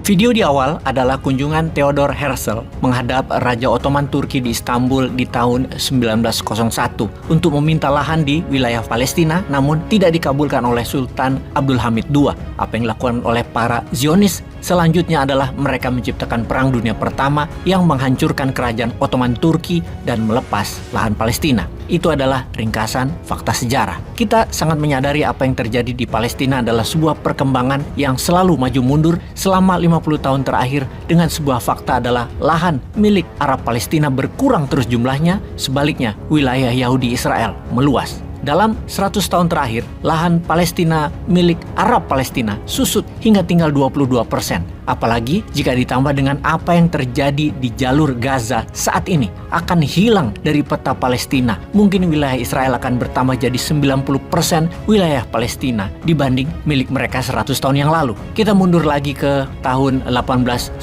Video di awal adalah kunjungan Theodor Herzl menghadap Raja Ottoman Turki di Istanbul di tahun 1901 untuk meminta lahan di wilayah Palestina, namun tidak dikabulkan oleh Sultan Abdul Hamid II. Apa yang dilakukan oleh para Zionis selanjutnya adalah mereka menciptakan Perang Dunia Pertama yang menghancurkan kerajaan Ottoman Turki dan melepas lahan Palestina. Itu adalah ringkasan fakta sejarah. Kita sangat menyadari apa yang terjadi di Palestina adalah sebuah perkembangan yang selalu maju mundur selama 50 tahun terakhir, dengan sebuah fakta adalah lahan milik Arab Palestina berkurang terus jumlahnya, sebaliknya wilayah Yahudi Israel meluas. Dalam 100 tahun terakhir, lahan Palestina milik Arab Palestina susut hingga tinggal 22%. Apalagi jika ditambah dengan apa yang terjadi di jalur Gaza saat ini, akan hilang dari peta Palestina. Mungkin wilayah Israel akan bertambah jadi 90% wilayah Palestina dibanding milik mereka 100 tahun yang lalu. Kita mundur lagi ke tahun 1897,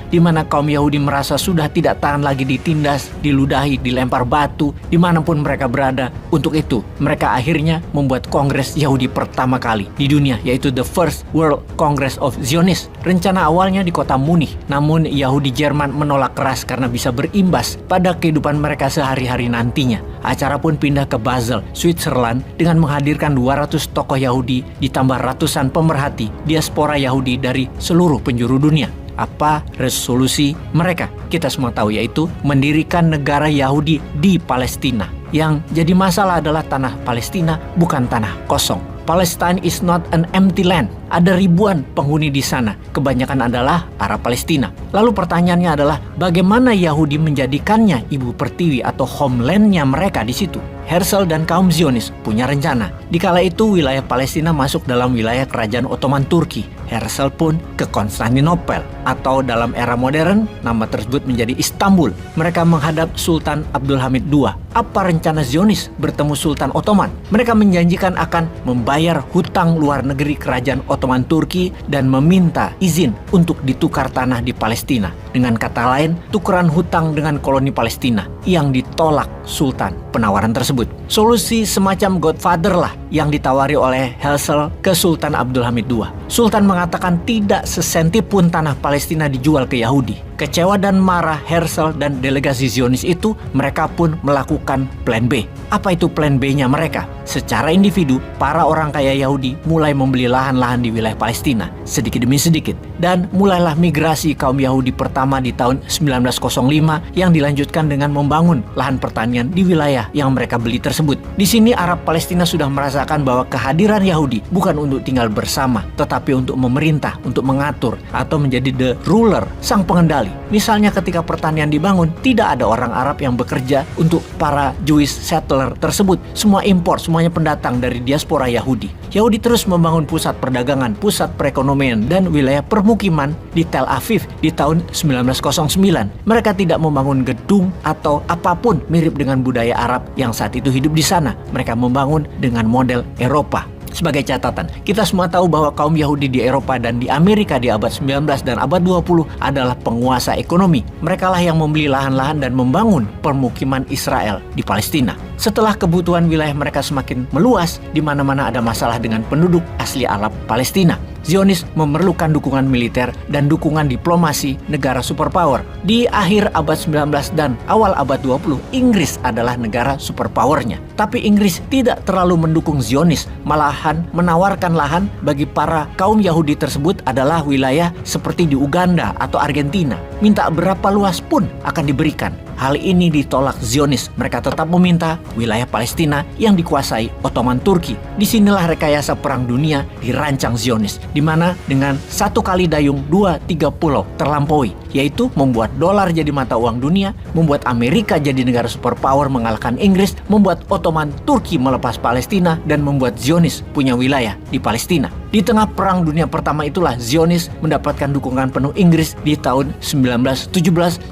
di mana kaum Yahudi merasa sudah tidak tahan lagi ditindas, diludahi, dilempar batu, dimanapun mereka berada. Untuk itu, mereka akhirnya membuat kongres Yahudi pertama kali di dunia, yaitu The First World Congress of Zionists. Rencana awalnya di kota Munich, namun Yahudi Jerman menolak keras karena bisa berimbas pada kehidupan mereka sehari-hari nantinya. Acara pun pindah ke Basel, Switzerland, dengan menghadirkan 200 tokoh Yahudi ditambah ratusan pemerhati diaspora Yahudi dari seluruh penjuru dunia. Apa resolusi mereka? Kita semua tahu, yaitu mendirikan negara Yahudi di Palestina. Yang jadi masalah adalah tanah Palestina bukan tanah kosong. Palestine is not an empty land. Ada ribuan penghuni di sana. Kebanyakan adalah Arab Palestina. Lalu pertanyaannya adalah bagaimana Yahudi menjadikannya ibu pertiwi atau homelandnya mereka di situ? Herzl dan kaum Zionis punya rencana. Dikala itu wilayah Palestina masuk dalam wilayah kerajaan Ottoman Turki. Herzl pun ke Konstantinopel, atau dalam era modern nama tersebut menjadi Istanbul. Mereka menghadap Sultan Abdul Hamid II. Apa rencana Zionis bertemu Sultan Ottoman? Mereka menjanjikan akan membayar hutang luar negeri kerajaan Ottoman Turki dan meminta izin untuk ditukar tanah di Palestina. Dengan kata lain, tukeran hutang dengan koloni Palestina, yang ditolak Sultan penawaran tersebut. Solusi semacam Godfather lah yang ditawari oleh Herzl ke Sultan Abdul Hamid II. Sultan mengatakan tidak sesenti pun tanah Palestina dijual ke Yahudi. Kecewa dan marah Herzl dan delegasi Zionis itu, mereka pun melakukan plan B. Apa itu plan B-nya mereka? Secara individu, para orang kaya Yahudi mulai membeli lahan-lahan di wilayah Palestina sedikit demi sedikit. Dan mulailah migrasi kaum Yahudi pertama di tahun 1905 yang dilanjutkan dengan membangun lahan pertanian di wilayah yang mereka beli tersebut. Di sini Arab Palestina sudah merasakan bahwa kehadiran Yahudi bukan untuk tinggal bersama, tetapi untuk memerintah, untuk mengatur, atau menjadi the ruler, sang pengendali. Misalnya ketika pertanian dibangun, tidak ada orang Arab yang bekerja untuk para Jewish settler tersebut. Semua impor, semuanya pendatang dari diaspora Yahudi. Yahudi terus membangun pusat perdagangan, pusat perekonomian, dan wilayah permukiman di Tel Aviv di tahun 1909. Mereka tidak membangun gedung atau apapun mirip dengan budaya Arab yang saat itu hidup di sana. Mereka membangun dengan model Eropa. Sebagai catatan, kita semua tahu bahwa kaum Yahudi di Eropa dan di Amerika di abad 19 dan abad 20 adalah penguasa ekonomi. Merekalah yang membeli lahan-lahan dan membangun permukiman Israel di Palestina. Setelah kebutuhan wilayah mereka semakin meluas, di mana-mana ada masalah dengan penduduk asli Arab Palestina, Zionis memerlukan dukungan militer dan dukungan diplomasi negara superpower. Di akhir abad 19 dan awal abad 20, Inggris adalah negara superpowernya. Tapi Inggris tidak terlalu mendukung Zionis, malahan menawarkan lahan bagi para kaum Yahudi tersebut adalah wilayah seperti di Uganda atau Argentina. Minta berapa luas pun akan diberikan. Hal ini ditolak Zionis. Mereka tetap meminta wilayah Palestina yang dikuasai Ottoman Turki. Disinilah rekayasa perang dunia dirancang Zionis, di mana dengan satu kali dayung 2-3 pulau terlampaui, yaitu membuat dolar jadi mata uang dunia, membuat Amerika jadi negara superpower mengalahkan Inggris, membuat Ottoman Turki melepas Palestina, dan membuat Zionis punya wilayah di Palestina. Di tengah perang dunia pertama itulah Zionis mendapatkan dukungan penuh Inggris di tahun 1917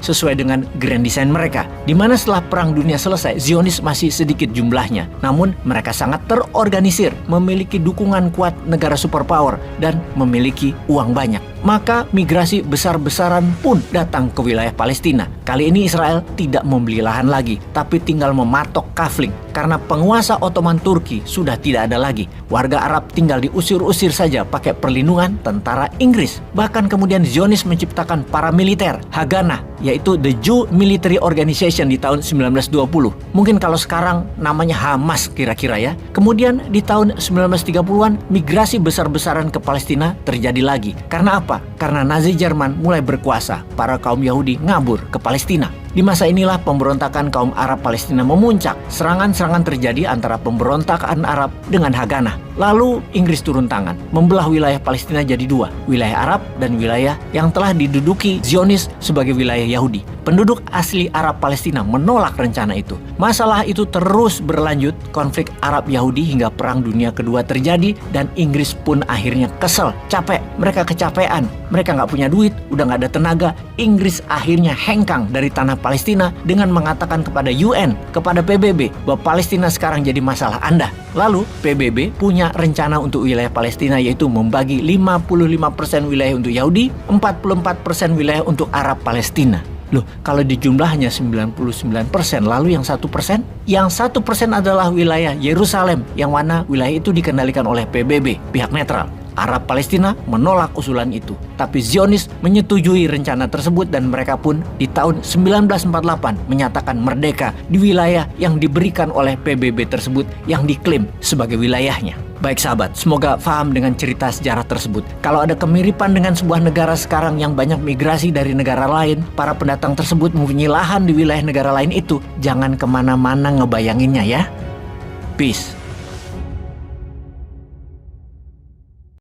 sesuai dengan grand design mereka, di mana setelah perang dunia selesai, Zionis masih sedikit jumlahnya. Namun mereka sangat terorganisir, memiliki dukungan kuat negara superpower, dan memiliki uang banyak. maka migrasi besar-besaran pun datang ke wilayah Palestina. Kali ini Israel tidak membeli lahan lagi, tapi tinggal mematok kafling. Karena penguasa Ottoman Turki sudah tidak ada lagi. Warga Arab tinggal diusir-usir saja pakai perlindungan tentara Inggris. Bahkan kemudian Zionis menciptakan paramiliter, Haganah, yaitu The Jew Military Organization di tahun 1920. Mungkin kalau sekarang namanya Hamas kira-kira ya. Kemudian di tahun 1930-an migrasi besar-besaran ke Palestina terjadi lagi. Karena apa? Karena Nazi Jerman mulai berkuasa. Para kaum Yahudi ngabur ke Palestina. Di masa inilah pemberontakan kaum Arab Palestina memuncak. Serangan-serangan terjadi antara pemberontakan Arab dengan Haganah. Lalu Inggris turun tangan, membelah wilayah Palestina jadi dua, wilayah Arab dan wilayah yang telah diduduki Zionis sebagai wilayah Yahudi. Penduduk asli Arab Palestina menolak rencana itu. Masalah itu terus berlanjut, konflik Arab Yahudi hingga Perang Dunia Kedua terjadi dan Inggris pun akhirnya kesel, capek. Mereka kecapean, mereka nggak punya duit, udah nggak ada tenaga. Inggris akhirnya hengkang dari tanah Palestina dengan mengatakan kepada UN, kepada PBB, bahwa Palestina sekarang jadi masalah Anda. Lalu PBB punya rencana untuk wilayah Palestina, yaitu membagi 55% wilayah untuk Yahudi, 44% wilayah untuk Arab Palestina. Loh, kalau dijumlahnya 99%, lalu yang 1%? Yang 1% adalah wilayah Yerusalem, yang mana wilayah itu dikendalikan oleh PBB, pihak netral. Arab Palestina menolak usulan itu. Tapi Zionis menyetujui rencana tersebut dan mereka pun di tahun 1948 menyatakan merdeka di wilayah yang diberikan oleh PBB tersebut yang diklaim sebagai wilayahnya. Baik sahabat, semoga paham dengan cerita sejarah tersebut. Kalau ada kemiripan dengan sebuah negara sekarang yang banyak migrasi dari negara lain, para pendatang tersebut mempunyai lahan di wilayah negara lain itu, jangan kemana-mana ngebayanginnya ya. Peace.